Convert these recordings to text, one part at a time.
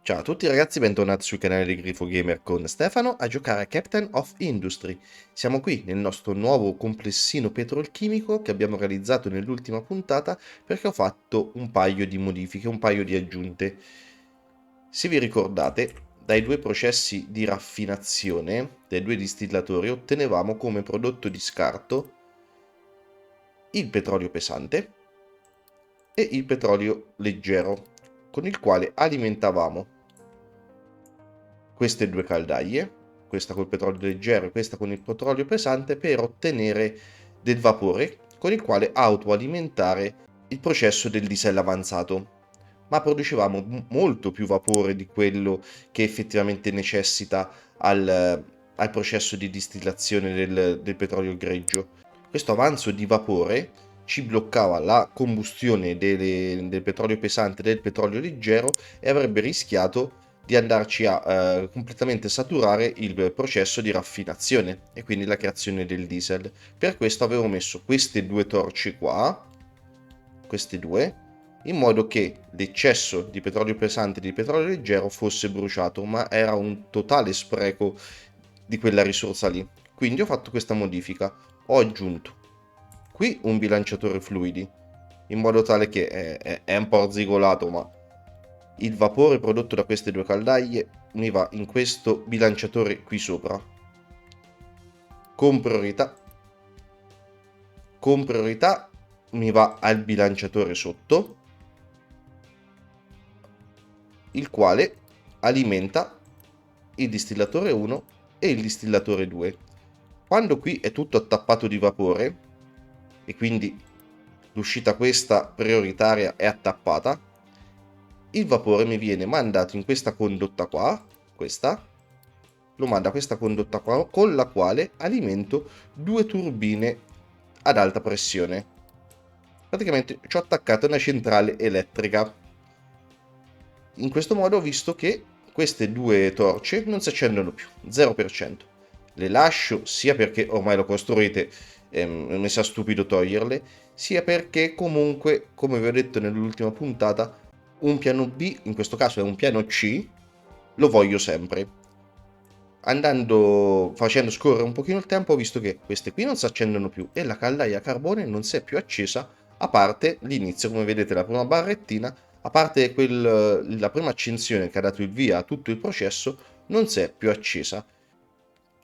Ciao a tutti ragazzi, bentornati sul canale di Grifo Gamer con Stefano a giocare a Captain of Industry. Siamo qui nel nostro nuovo complessino petrolchimico che abbiamo realizzato nell'ultima puntata perché ho fatto un paio di modifiche, un paio di aggiunte. Se vi ricordate, dai due processi di raffinazione, dai due distillatori, ottenevamo come prodotto di scarto il petrolio pesante e il petrolio leggero, con il quale alimentavamo queste due caldaie, questa col petrolio leggero e questa con il petrolio pesante, per ottenere del vapore con il quale autoalimentare il processo del diesel avanzato. Ma producevamo molto più vapore di quello che effettivamente necessita al processo di distillazione del petrolio greggio. Questo avanzo di vapore ci bloccava la combustione del petrolio pesante e del petrolio leggero e avrebbe rischiato di andarci a completamente saturare il processo di raffinazione e quindi la creazione del diesel. Per questo avevo messo queste due torce qua, queste due, in modo che l'eccesso di petrolio pesante e di petrolio leggero fosse bruciato, ma era un totale spreco di quella risorsa lì. Quindi ho fatto questa modifica, ho aggiunto qui un bilanciatore fluidi, in modo tale che è un po' arzigolato, ma il vapore prodotto da queste due caldaie mi va in questo bilanciatore qui sopra. Con priorità mi va al bilanciatore sotto, il quale alimenta il distillatore 1 e il distillatore 2. Quando qui è tutto attappato di vapore e quindi l'uscita questa prioritaria è attappata, il vapore mi viene mandato in questa condotta qua, questa, lo manda a questa condotta qua, con la quale alimento due turbine ad alta pressione. Praticamente ci ho attaccato una centrale elettrica. In questo modo ho visto che queste due torce non si accendono più, 0%. Le lascio sia perché ormai lo costruite e mi sa stupido toglierle, sia perché comunque, come vi ho detto nell'ultima puntata, un piano B, in questo caso è un piano C, lo voglio sempre. Facendo scorrere un pochino il tempo, ho visto che queste qui non si accendono più e la caldaia a carbone non si è più accesa, a parte l'inizio, come vedete, la prima barrettina, a parte la prima accensione che ha dato il via a tutto il processo, non si è più accesa.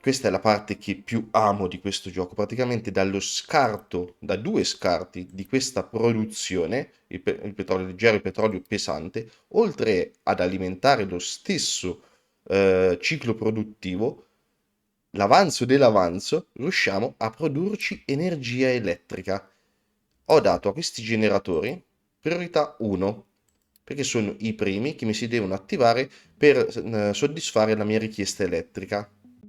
Questa è la parte che più amo di questo gioco, praticamente dallo scarto, da due scarti di questa produzione, il petrolio leggero e il petrolio pesante, oltre ad alimentare lo stesso ciclo produttivo, l'avanzo dell'avanzo, riusciamo a produrci energia elettrica. Ho dato a questi generatori priorità 1, perché sono i primi che mi si devono attivare per soddisfare la mia richiesta elettrica.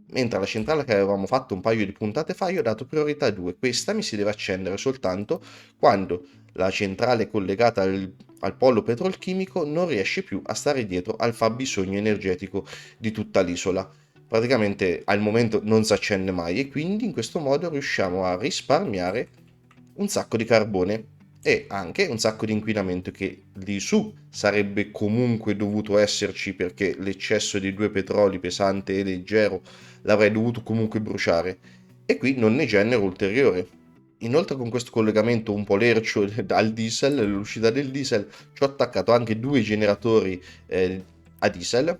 Mentre alla centrale che avevamo fatto un paio di puntate fa, io ho dato priorità 2. Questa mi si deve accendere soltanto quando la centrale collegata al polo petrolchimico non riesce più a stare dietro al fabbisogno energetico di tutta l'isola. Praticamente al momento non si accende mai e quindi in questo modo riusciamo a risparmiare un sacco di carbone e anche un sacco di inquinamento che di su sarebbe comunque dovuto esserci perché l'eccesso di due petroli pesante e leggero l'avrei dovuto comunque bruciare e qui non ne genero ulteriore. Inoltre con questo collegamento un po' lercio al diesel, l'uscita del diesel, ci ho attaccato anche due generatori a diesel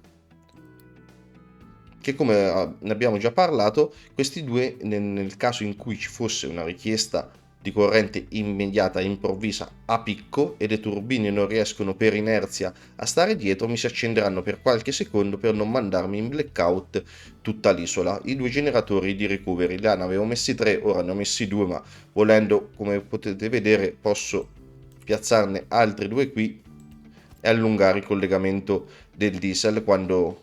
che come ne abbiamo già parlato, questi due nel caso in cui ci fosse una richiesta di corrente immediata e improvvisa a picco e le turbine non riescono per inerzia a stare dietro, mi si accenderanno per qualche secondo per non mandarmi in blackout tutta l'isola. I due generatori di recovery, là ne avevo messi tre, ora ne ho messi due, ma volendo, come potete vedere, posso piazzarne altri due qui e allungare il collegamento del diesel quando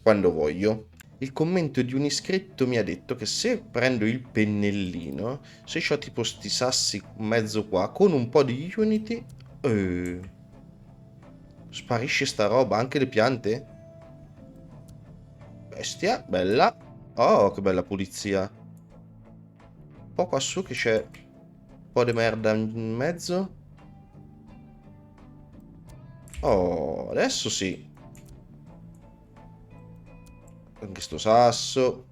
voglio. Il commento di un iscritto mi ha detto che se prendo il pennellino, se ho tipo sti sassi in mezzo qua, con un po' di Unity, sparisce sta roba, anche le piante? Bestia, bella. Oh, che bella pulizia. Un po' qua su che c'è un po' di merda in mezzo. Oh, adesso sì. Anche sto sasso.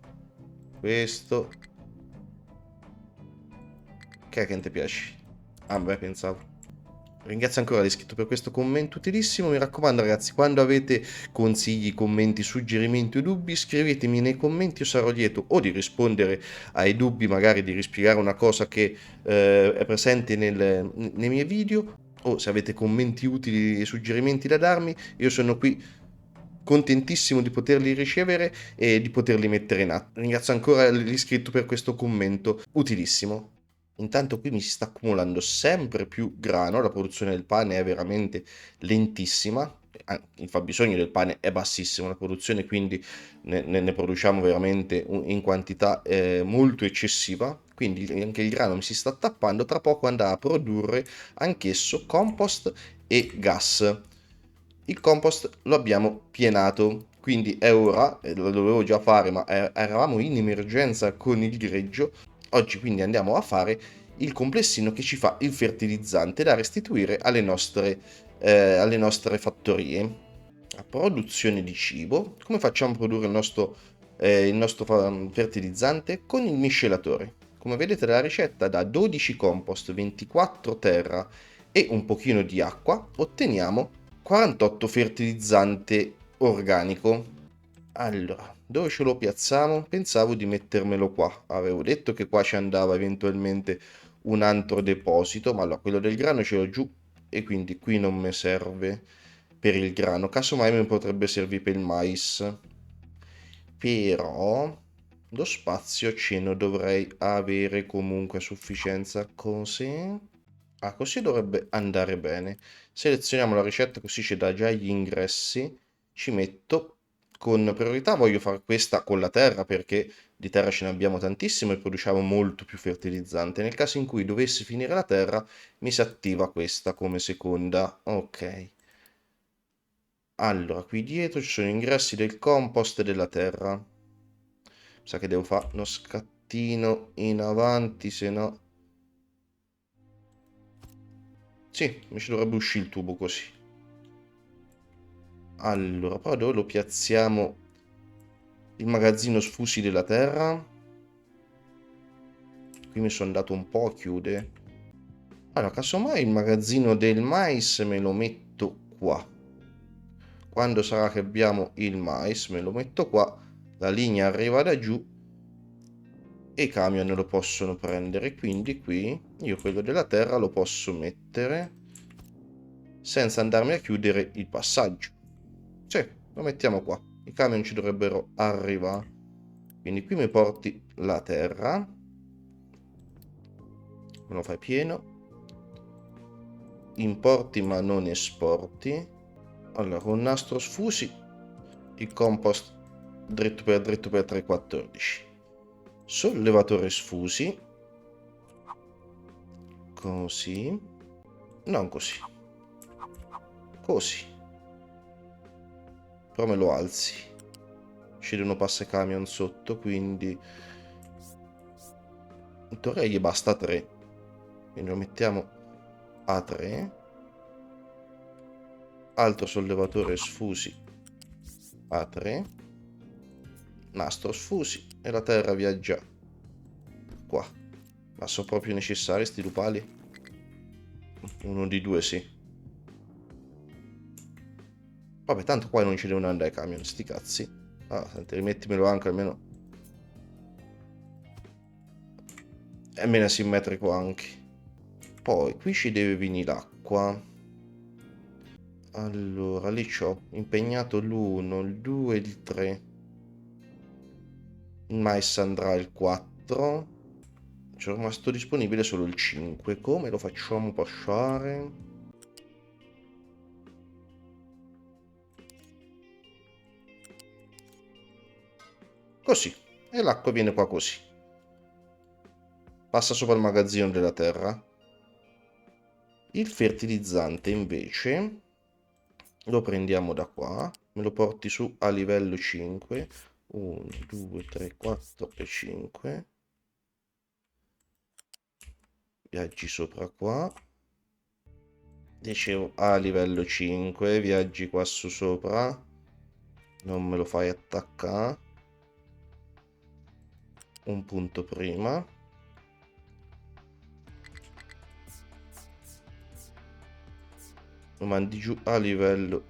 Questo. Che è che non ti piace? Ah, beh, pensavo. Ringrazio ancora l'iscritto per questo commento utilissimo. Mi raccomando, ragazzi, quando avete consigli, commenti, suggerimenti o dubbi, scrivetemi nei commenti. Io sarò lieto o di rispondere ai dubbi, magari di rispiegare una cosa che è presente nei miei video, o se avete commenti utili e suggerimenti da darmi, io sono qui contentissimo di poterli ricevere e di poterli mettere in atto. Ringrazio ancora l'iscritto per questo commento utilissimo. Intanto qui mi si sta accumulando sempre più grano, la produzione del pane è veramente lentissima, il fabbisogno del pane è bassissimo, la produzione quindi ne produciamo veramente in quantità molto eccessiva, quindi anche il grano mi si sta tappando, tra poco andrà a produrre anch'esso compost e gas. Il compost lo abbiamo pienato, quindi è ora, lo dovevo già fare ma eravamo in emergenza con il greggio. Oggi quindi andiamo a fare il complessino che ci fa il fertilizzante da restituire alle nostre fattorie. La produzione di cibo. Come facciamo a produrre il nostro fertilizzante? Con il miscelatore. Come vedete dalla ricetta, da 12 compost, 24 terra e un pochino di acqua, otteniamo 48 fertilizzante organico. Allora, dove ce lo piazziamo? Pensavo di mettermelo qua. Avevo detto che qua ci andava eventualmente un altro deposito, ma allora quello del grano ce l'ho giù e quindi qui non mi serve per il grano. Casomai mi potrebbe servire per il mais. Però lo spazio ce ne dovrei avere comunque a sufficienza così. Ah, così dovrebbe andare bene. Selezioniamo la ricetta così ci dà già gli ingressi. Ci metto con priorità, voglio fare questa con la terra perché di terra ce ne abbiamo tantissimo e produciamo molto più fertilizzante. Nel caso in cui dovesse finire la terra, mi si attiva questa come seconda. Ok. Allora, qui dietro ci sono gli ingressi del compost e della terra. Mi sa che devo fare uno scattino in avanti, se no... Sì, mi ci dovrebbe uscire il tubo così. Allora, poi dove lo piazziamo il magazzino sfusi della terra? Qui mi sono andato un po' a chiudere. Allora, casomai il magazzino del mais me lo metto qua. Quando sarà che abbiamo il mais me lo metto qua. La linea arriva da giù e i camion lo possono prendere. Quindi qui io quello della terra lo posso mettere senza andarmi a chiudere il passaggio. Sì, lo mettiamo qua. I camion ci dovrebbero arrivare. Quindi qui mi porti la terra. Me lo fai pieno. Importi ma non esporti. Allora, con nastro sfusi, il compost dritto per 314. Sollevatore sfusi. Così. Non così. Così. Però me lo alzi. Scedono passacamion sotto, quindi... In teoria gli basta 3. Quindi lo mettiamo a 3. Altro sollevatore sfusi a 3. Nastro sfusi e la terra viaggia qua. Ma sono proprio necessari sti lupali? Uno di due sì. Vabbè, tanto qua non ci devono andare i camion, sti cazzi. Ah, senti, rimettimelo anche almeno. È meno asimmetrico anche. Poi, qui ci deve venire l'acqua. Allora, lì c'ho impegnato l'1, il 2 il 3. Il mais andrà il 4. C'è rimasto disponibile solo il 5. Come lo facciamo passare? Così. E l'acqua viene qua così. Passa sopra il magazzino della terra. Il fertilizzante invece lo prendiamo da qua. Me lo porti su a livello 5. 1, 2, 3, 4 e 5. Viaggi sopra qua. Dicevo a livello 5. Viaggi qua su sopra. Non me lo fai attaccare. un punto prima. Lo mandi giù a livello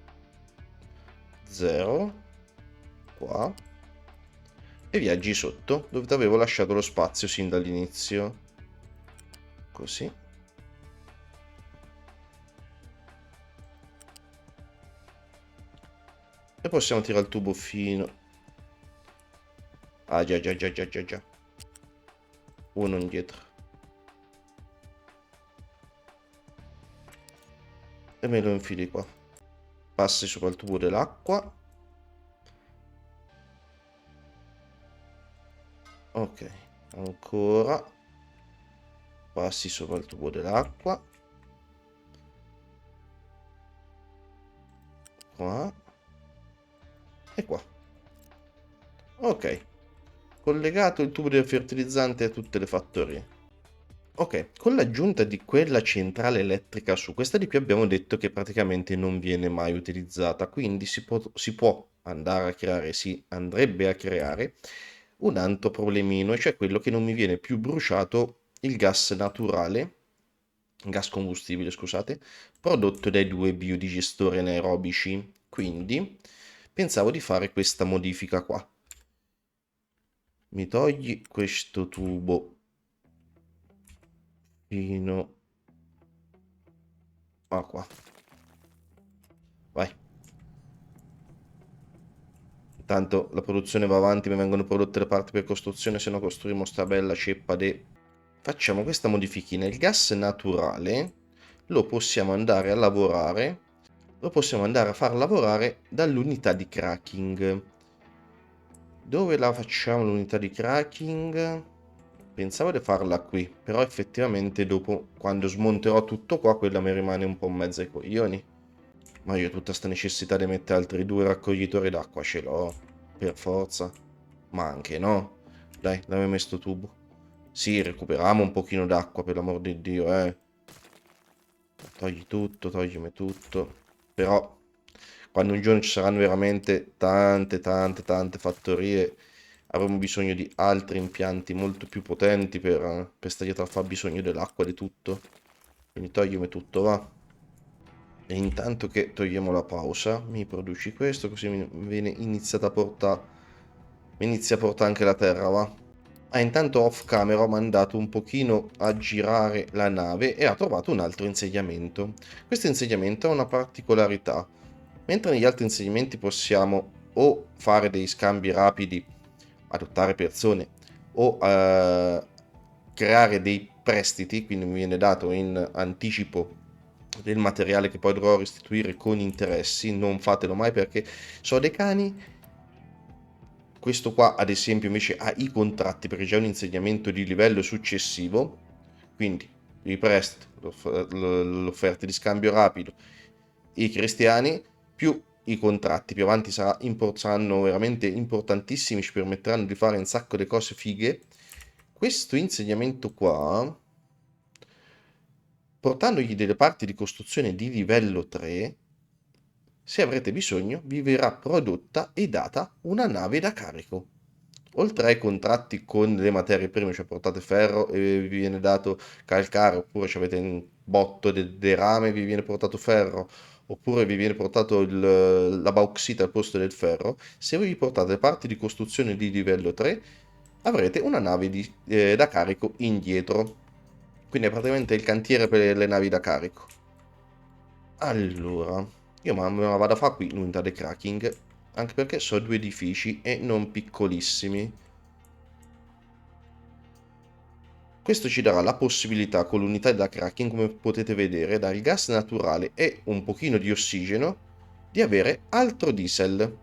0, qua, e viaggi sotto, dove ti avevo lasciato lo spazio sin dall'inizio. Così. E possiamo tirare il tubo fino. Ah, già, già, già, già, già, già. Uno indietro. E me lo infili qua. Passi sopra il tubo dell'acqua. Ok, ancora. Passi sopra il tubo dell'acqua. Qua. E qua. Ok. Collegato il tubo del fertilizzante a tutte le fattorie. Ok, con l'aggiunta di quella centrale elettrica su questa di qui abbiamo detto che praticamente non viene mai utilizzata, quindi si può andare a creare, si andrebbe a creare un altro problemino, cioè quello che non mi viene più bruciato il gas naturale, gas combustibile, scusate, prodotto dai due biodigestori anaerobici. Quindi pensavo di fare questa modifica qua. Mi togli questo tubo fino a qua. Vai. Intanto la produzione va avanti, mi vengono prodotte le parti per costruzione, se no costruiamo sta bella ceppa de... Facciamo questa modifichina. Il gas naturale lo possiamo andare a lavorare, lo possiamo andare a far lavorare dall'unità di cracking. Dove la facciamo l'unità di cracking? Pensavo di farla qui, però effettivamente dopo, quando smonterò tutto qua, quella mi rimane un po' in mezzo ai coglioni. Ma io tutta sta necessità di mettere altri due raccoglitori d'acqua ce l'ho, per forza. Ma anche no. Dai, dammi messo tubo. Sì, recuperiamo un pochino d'acqua, per l'amor di Dio, eh. Togli tutto, toglimi tutto. Però, quando un giorno ci saranno veramente tante fattorie, avremo bisogno di altri impianti molto più potenti per stare dietro a far bisogno dell'acqua di tutto. Quindi toglimi tutto, va. E intanto che togliamo la pausa, mi produci questo, così mi viene iniziata a portare... Mi inizia a portare anche la terra, va? Ah, intanto off camera ho mandato un pochino a girare la nave e ha trovato un altro insediamento. Questo insediamento ha una particolarità. Mentre negli altri insediamenti possiamo o fare dei scambi rapidi, adottare persone, o creare dei prestiti, quindi mi viene dato in anticipo del materiale che poi dovrò restituire con interessi, non fatelo mai perché so dei cani. Questo qua ad esempio invece ha i contratti perché c'è un insegnamento di livello successivo, quindi i prestiti, l'offerta di scambio rapido, i cristiani più i contratti. Più avanti saranno veramente importantissimi, ci permetteranno di fare un sacco di cose fighe. Questo insegnamento qua, portandogli delle parti di costruzione di livello 3, se avrete bisogno, vi verrà prodotta e data una nave da carico. Oltre ai contratti con le materie prime, cioè portate ferro e vi viene dato calcare, oppure avete un botto di rame e vi viene portato ferro, oppure vi viene portato la bauxite al posto del ferro, se voi vi portate le parti di costruzione di livello 3, avrete una nave da carico indietro. Quindi è praticamente il cantiere per le navi da carico. Allora, io me la vado a fare qui l'unità di cracking, anche perché sono due edifici e non piccolissimi. Questo ci darà la possibilità con l'unità da cracking, come potete vedere, dal gas naturale e un pochino di ossigeno, di avere altro diesel.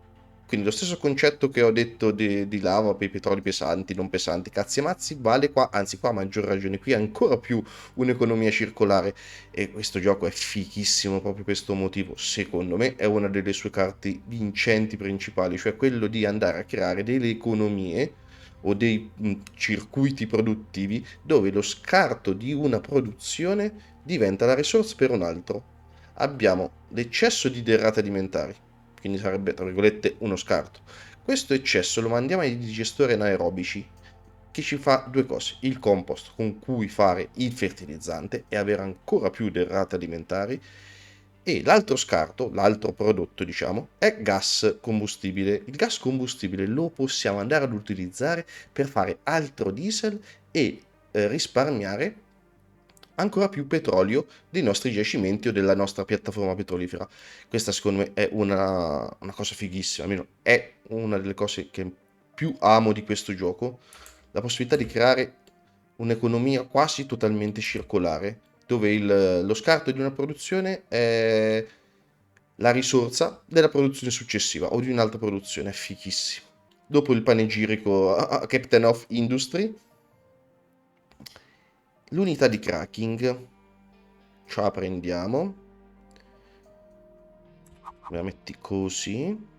Quindi lo stesso concetto che ho detto di lava per i petroli pesanti, non pesanti, cazzi e mazzi, vale qua, anzi qua a maggior ragione, qui è ancora più un'economia circolare e questo gioco è fighissimo proprio per questo motivo. Secondo me è una delle sue carte vincenti principali, cioè quello di andare a creare delle economie o dei circuiti produttivi dove lo scarto di una produzione diventa la risorsa per un altro. Abbiamo l'eccesso di derrate alimentari, quindi sarebbe tra virgolette uno scarto. Questo eccesso lo mandiamo ai digestori anaerobici che ci fa due cose: il compost con cui fare il fertilizzante e avere ancora più derrate alimentari, e l'altro scarto, l'altro prodotto diciamo, è gas combustibile. Il gas combustibile lo possiamo andare ad utilizzare per fare altro diesel e risparmiare ancora più petrolio dei nostri giacimenti o della nostra piattaforma petrolifera. Questa secondo me è una cosa fighissima, almeno è una delle cose che più amo di questo gioco, la possibilità di creare un'economia quasi totalmente circolare, dove lo scarto di una produzione è la risorsa della produzione successiva o di un'altra produzione. È fighissimo. Dopo il panegirico a Captain of Industry, l'unità di cracking ce la prendiamo, la metti così,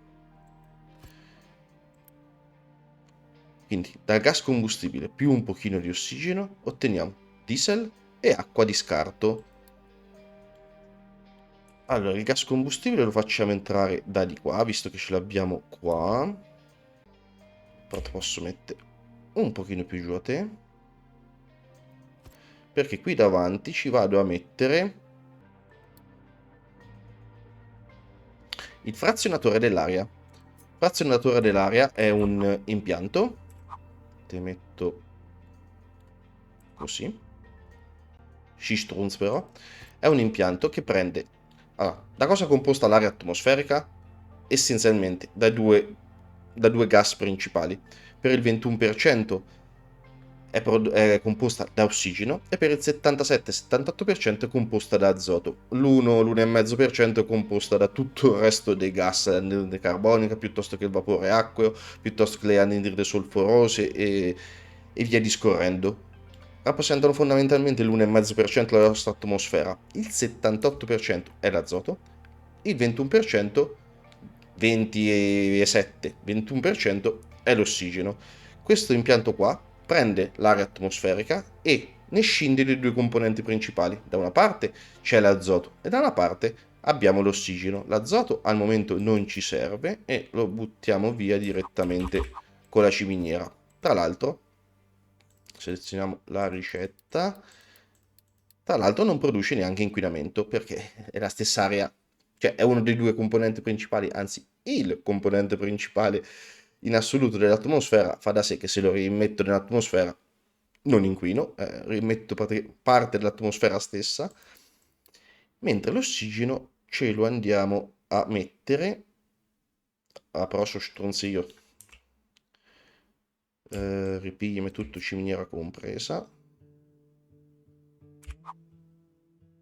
quindi dal gas combustibile più un pochino di ossigeno otteniamo diesel e acqua di scarto. Allora, il gas combustibile lo facciamo entrare da di qua, visto che ce l'abbiamo qua. Però te posso mettere un pochino più giù a te, perché qui davanti ci vado a mettere il frazionatore dell'aria. Il frazionatore dell'aria è un impianto, te metto così, Schistrunz però, è un impianto che prende... Allora, da cosa è composta l'aria atmosferica? Essenzialmente da due gas principali. Per il 21% è composta da ossigeno e per il 77-78% è composta da azoto. L'1-1,5% è composta da tutto il resto dei gas, l'anidride carbonica, piuttosto che il vapore acqueo, piuttosto che le anidride solforose e via discorrendo. Rappresentano fondamentalmente l'1,5% della nostra atmosfera. Il 78% è l'azoto, il 21%, 27, 21% è l'ossigeno. Questo impianto qua prende l'aria atmosferica e ne scinde le due componenti principali. Da una parte c'è l'azoto e da una parte abbiamo l'ossigeno. L'azoto al momento non ci serve e lo buttiamo via direttamente con la ciminiera. Tra l'altro, selezioniamo la ricetta. Tra l'altro non produce neanche inquinamento perché è la stessa area, cioè è uno dei due componenti principali, anzi il componente principale in assoluto dell'atmosfera. Fa da sé che se lo rimetto nell'atmosfera non inquino, rimetto parte dell'atmosfera stessa, mentre l'ossigeno ce lo andiamo a mettere, però so stronzio, ripigliami tutto, ciminiera compresa,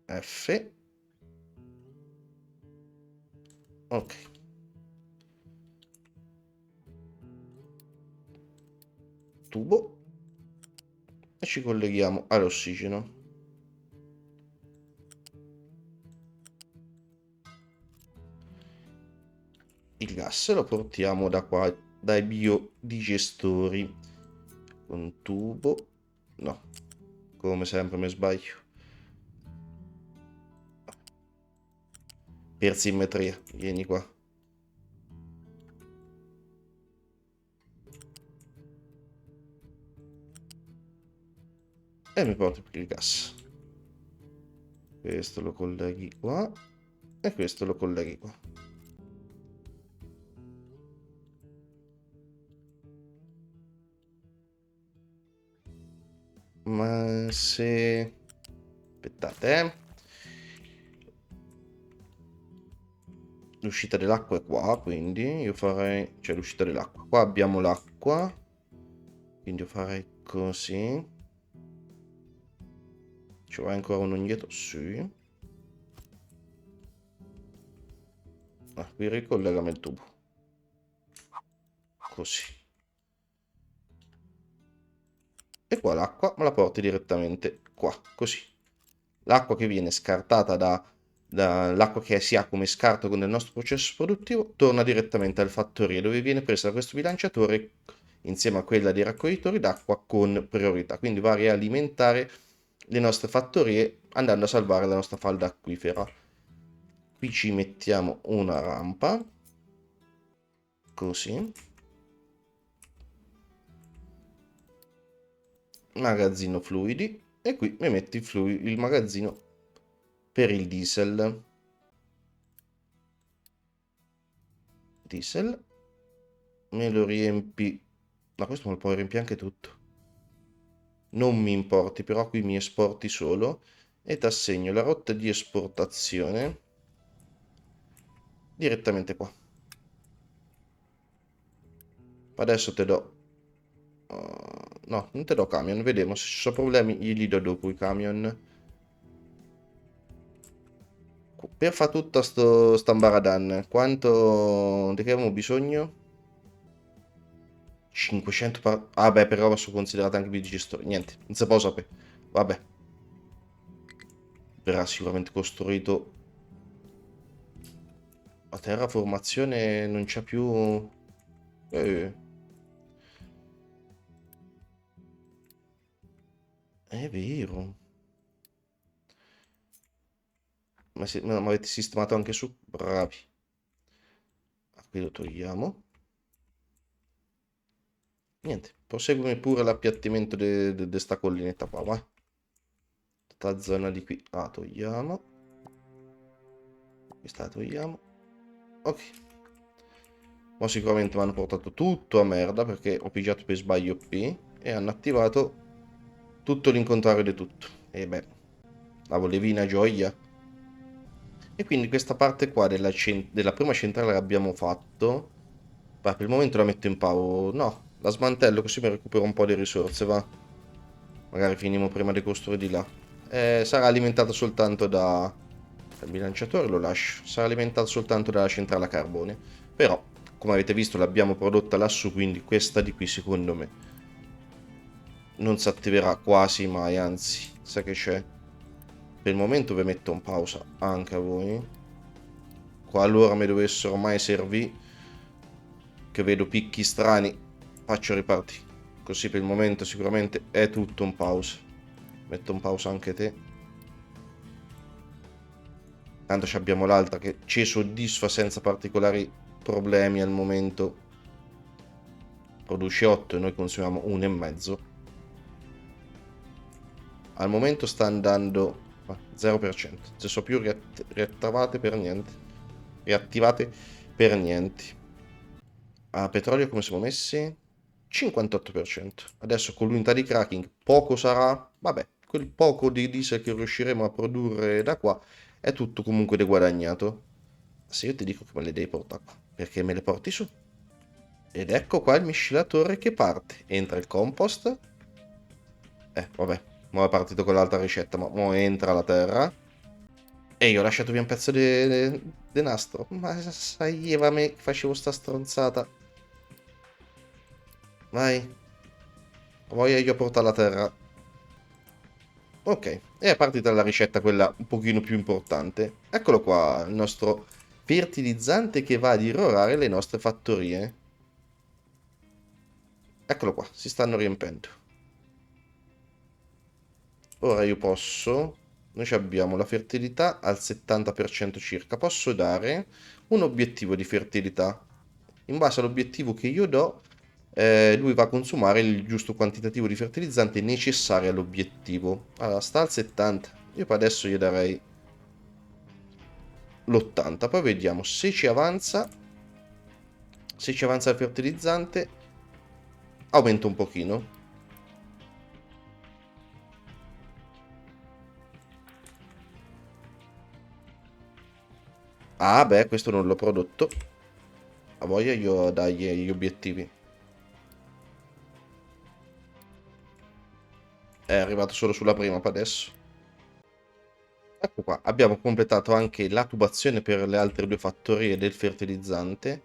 F, ok, tubo, e ci colleghiamo all'ossigeno. Il gas lo portiamo da qua, dai biodigestori, con tubo, no, come sempre mi sbaglio, per simmetria, vieni qua. E mi porti il gas. Questo lo colleghi qua e questo lo colleghi qua. Ma se... aspettate, l'uscita dell'acqua è qua, quindi io farei... cioè l'uscita dell'acqua. Qua abbiamo l'acqua, quindi io farei così. Ci va ancora uno indietro? Sì. Ah, qui ricollegami il tubo. Così. E qua l'acqua me la porti direttamente qua, così. L'acqua che viene scartata dall'acqua che si ha come scarto nel nostro processo produttivo torna direttamente al fattorie, dove viene presa da questo bilanciatore insieme a quella dei raccoglitori d'acqua con priorità. Quindi va a rialimentare le nostre fattorie andando a salvare la nostra falda acquifera. Qui ci mettiamo una rampa, così. magazzino fluidi, e qui mi metto il magazzino per il diesel. Diesel, me lo riempi, ma questo me lo puoi riempire anche tutto. Non mi importi, però qui mi esporti solo e ti assegno la rotta di esportazione direttamente qua. Adesso te do... no, non te do camion, vediamo se ci sono problemi, gli do dopo i camion. Per fare tutta sta ambaradan, quanto... di che abbiamo bisogno? 500 ah beh, però sono considerate anche i gestori. Niente, non si può sapere. Vabbè. Verrà sicuramente costruito. La terraformazione non c'è più... Eh, è vero. Ma avete sistemato anche su? Bravi. Qui lo togliamo. Niente, proseguimi pure l'appiattimento di sta collinetta qua, va. Questa zona di qui la togliamo. Questa la togliamo. Ok. Ma sicuramente mi hanno portato tutto a merda perché ho pigiato per sbaglio P e hanno attivato tutto l'incontrario di tutto. E beh, la volevi una gioia. E quindi questa parte qua della prima centrale l'abbiamo fatto. Va, per il momento la metto in pau. No, la smantello così mi recupero un po' di risorse, va. Magari finiamo prima di costruire di là. Sarà alimentata soltanto da... Il bilanciatore lo lascio. Sarà alimentata soltanto dalla centrale a carbone. Però, come avete visto, l'abbiamo prodotta lassù, quindi questa di qui secondo me non si attiverà quasi mai, anzi, sa che c'è. Per il momento vi metto in pausa anche a voi. Qualora mi dovessero mai servire, che vedo picchi strani, faccio ripartire. Così per il momento sicuramente è tutto in pausa. Metto in pausa anche te. Tanto abbiamo l'altra che ci soddisfa senza particolari problemi al momento. Produce 8 e noi consumiamo 1,5. Al momento sta andando 0%. Non sono più riattivate per niente. Riattivate per niente. A petrolio come siamo messi? 58%. Adesso con l'unità di cracking poco sarà. Vabbè, quel poco di diesel che riusciremo a produrre da qua è tutto comunque deguadagnato. Se io ti dico che me le devi portare qua, perché me le porti su? Ed ecco qua il miscelatore che parte. Entra il compost. Vabbè, mo è partito con l'altra ricetta, ma mo entra la terra. E io ho lasciato via un pezzo di nastro. Ma sai, Eva, me che facevo sta stronzata. Vai. Voglio io portare la terra. Ok, e è partita la ricetta, quella un pochino più importante. Eccolo qua, il nostro fertilizzante che va ad irrorare le nostre fattorie. Eccolo qua, si stanno riempendo. Ora io posso... Noi abbiamo la fertilità al 70% circa. Posso dare un obiettivo di fertilità. In base all'obiettivo che io do, lui va a consumare il giusto quantitativo di fertilizzante necessario all'obiettivo. Allora, sta al 70. Io per adesso gli darei l'80. Poi vediamo se ci avanza. Se ci avanza il fertilizzante, aumenta un pochino. Ah, beh, questo non l'ho prodotto. A voglia io dargli gli obiettivi. È arrivato solo sulla prima per adesso. Ecco qua, abbiamo completato anche la tubazione per le altre due fattorie del fertilizzante.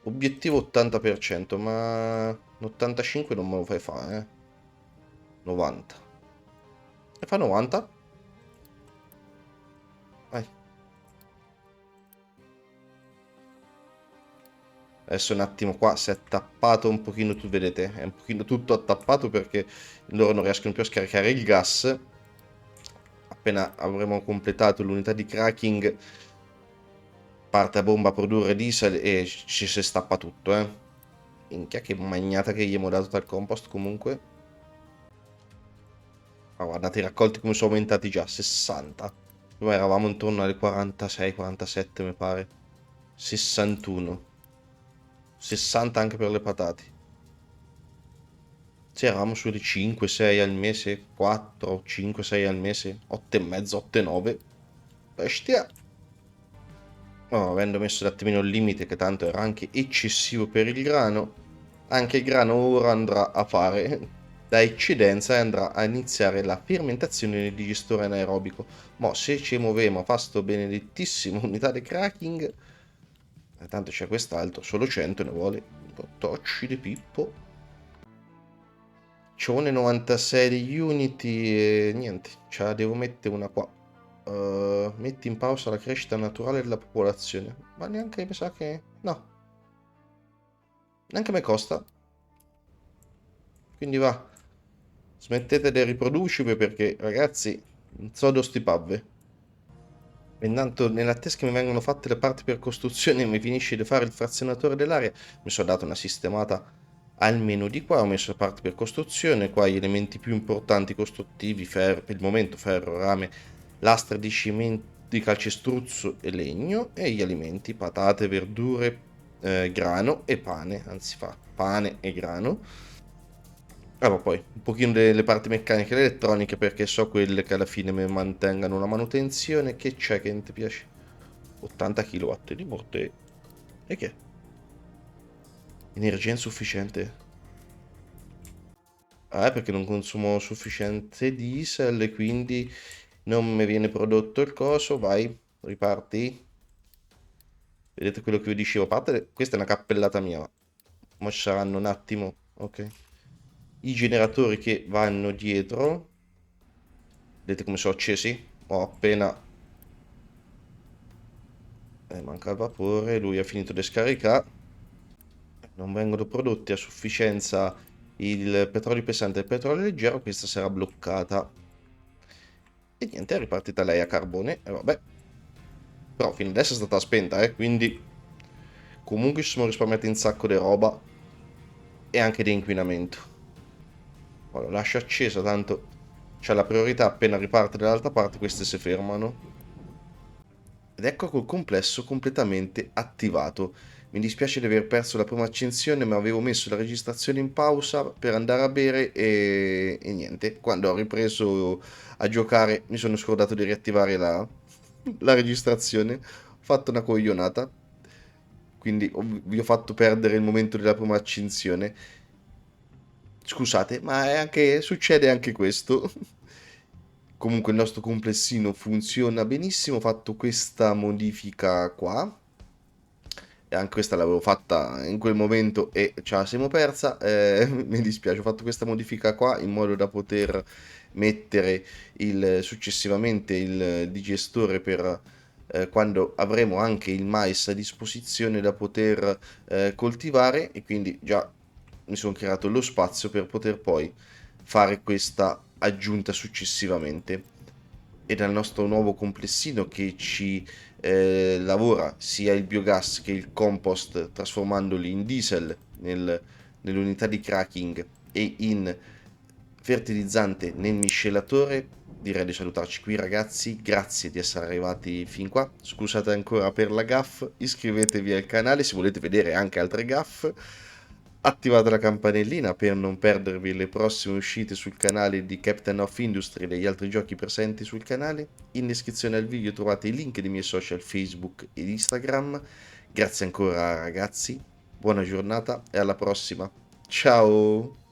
Obiettivo 80%, ma l'85 non me lo fai fare, eh. 90. E fa 90? Vai. Adesso un attimo qua si è tappato un pochino, tu vedete, è un pochino tutto attappato perché loro non riescono più a scaricare il gas. Appena avremo completato l'unità di cracking, parte a bomba a produrre diesel e ci si stappa tutto, eh. Minchia che magnata che gli abbiamo dato dal compost comunque. Ma guardate i raccolti come sono aumentati già, 60. Prima eravamo intorno alle 46, 47 mi pare. 61. 60 anche per le patate. Sì, eravamo sulle 5, 6 al mese, 4, 5, 6 al mese, 8 e mezzo, 8 e 9. Bestia. No, avendo messo un attimino il limite, che tanto era anche eccessivo per il grano, anche il grano ora andrà a fare da eccedenza e andrà a iniziare la fermentazione nel digestore anaerobico. Ma se ci muoviamo a fa sto benedettissimo unità di cracking, tanto c'è quest'altro, solo 100 ne vuole. Tocci di Pippo. Ci vuole 96 di Unity e niente, ce la devo mettere una qua. Metti in pausa la crescita naturale della popolazione. Ma neanche mi sa che... No, neanche me costa. Quindi va. Smettete di riprodurci perché, ragazzi, non so dove sti pavve. E intanto nell'attesa che mi vengono fatte le parti per costruzione e mi finisce di fare il frazionatore dell'area, mi sono dato una sistemata almeno di qua, ho messo le parti per costruzione, qua gli elementi più importanti costruttivi, ferro, per il momento ferro, rame, lastre di cemento, di calcestruzzo e legno, e gli alimenti, patate, verdure, grano e pane, anzi fa pane e grano. Allora, poi un pochino delle parti meccaniche e elettroniche perché so quelle che alla fine mi mantengano una manutenzione. Che c'è che non ti piace? 80 kW di morte. E che? Energia insufficiente. Ah, perché non consumo sufficiente diesel e quindi non mi viene prodotto il coso. Vai, riparti. Vedete quello che vi dicevo? A parte, questa è una cappellata mia. Ma ci saranno un attimo. Ok. I generatori che vanno dietro. Vedete come sono accesi? Ho appena manca il vapore, lui ha finito di scaricare, non vengono prodotti a sufficienza il petrolio pesante e il petrolio leggero, questa sarà bloccata. E niente, è ripartita lei a carbone, e vabbè. Però fino adesso è stata spenta, quindi comunque ci siamo risparmiati un sacco di roba e anche di inquinamento. Ora, lascio accesa, tanto c'è la priorità, appena riparte dall'altra parte queste si fermano. Ed ecco col complesso completamente attivato. Mi dispiace di aver perso la prima accensione, ma avevo messo la registrazione in pausa per andare a bere e niente. Quando ho ripreso a giocare mi sono scordato di riattivare la registrazione. Ho fatto una coglionata, quindi vi ho fatto perdere il momento della prima accensione. Scusate, ma succede anche questo. Comunque il nostro complessino funziona benissimo, ho fatto questa modifica qua, e anche questa l'avevo fatta in quel momento e ce la siamo persa, mi dispiace, ho fatto questa modifica qua in modo da poter mettere successivamente il digestore per quando avremo anche il mais a disposizione da poter coltivare, e quindi già mi sono creato lo spazio per poter poi fare questa aggiunta successivamente. E dal nostro nuovo complessino che ci lavora sia il biogas che il compost, trasformandoli in diesel nell'unità di cracking e in fertilizzante nel miscelatore. Direi di salutarci qui, ragazzi, grazie di essere arrivati fin qua, scusate ancora per la gaff, iscrivetevi al canale se volete vedere anche altre gaff, attivate la campanellina per non perdervi le prossime uscite sul canale di Captain of Industry e degli altri giochi presenti sul canale. In descrizione al video trovate i link dei miei social Facebook ed Instagram. Grazie ancora, ragazzi, buona giornata e alla prossima. Ciao!